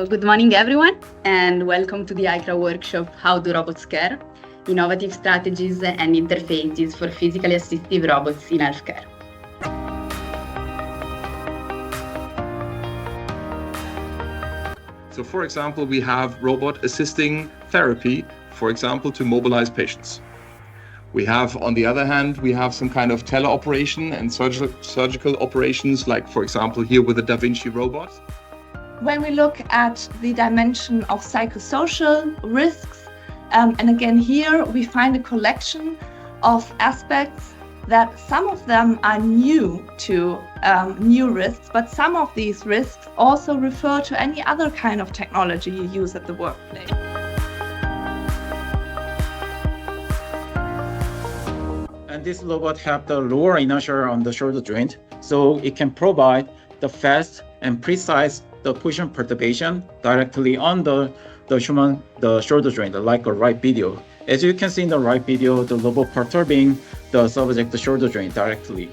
So good morning, everyone, and welcome to the ICRA workshop, How Do Robots Care? Innovative Strategies and Interfaces for Physically Assistive Robots in Healthcare. So for example, we have robot assisting therapy, for example, to mobilize patients. We have, on the other hand, we have some kind of teleoperation and surgical operations, like for example, here with the Da Vinci robot. When we look at the dimension of psychosocial risks, and again here we find a collection of aspects that some of them are new to new risks, but some of these risks also refer to any other kind of technology you use at the workplace. And this robot have the lower inertia on the shoulder joint, so it can provide the fast and precise the position perturbation directly on the shoulder joint, like a right video. As you can see in the right video, the robot perturbing the subject shoulder joint directly.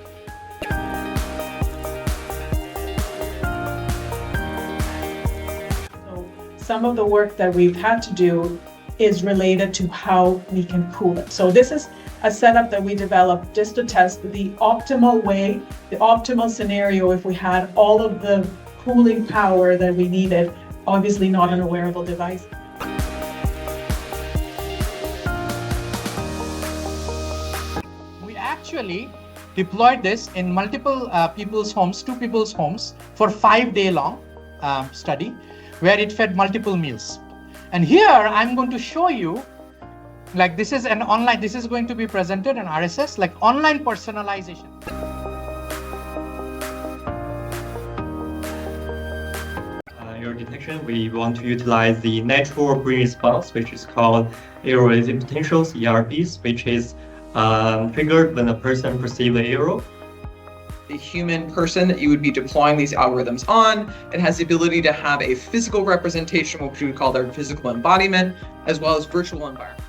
So some of the work that we've had to do is related to how we can cool it. So this is a setup that we developed just to test the optimal way, the optimal scenario if we had all of the cooling power that we needed, obviously not on a wearable device. We actually deployed this in multiple people's homes, 2 people's homes, for 5-day long study, where it fed multiple meals. And here I'm going to show you, like this is an online, this is going to be presented in RSS, like online personalization. Your detection, we want to utilize the natural brain response, which is called error-related potentials, ERPs, which is triggered when a person perceives the error. The human person that you would be deploying these algorithms on, it has the ability to have a physical representation, which we would call their physical embodiment, as well as virtual environment.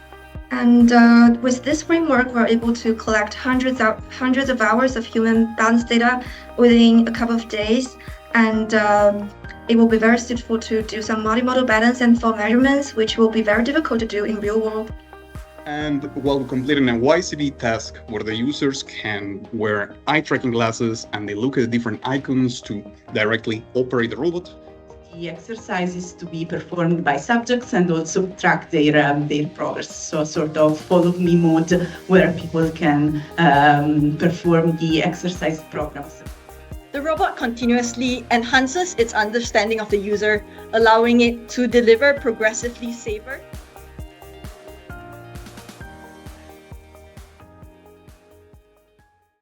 And with this framework, we're able to collect hundreds of hours of human balance data within a couple of days, and it will be very suitable to do some multimodal balance and fault measurements, which will be very difficult to do in real world. And while completing a YCD task where the users can wear eye tracking glasses and they look at different icons to directly operate the robot. The exercises to be performed by subjects and also track their progress. So sort of follow me mode where people can perform the exercise programs. The robot continuously enhances its understanding of the user, allowing it to deliver progressively safer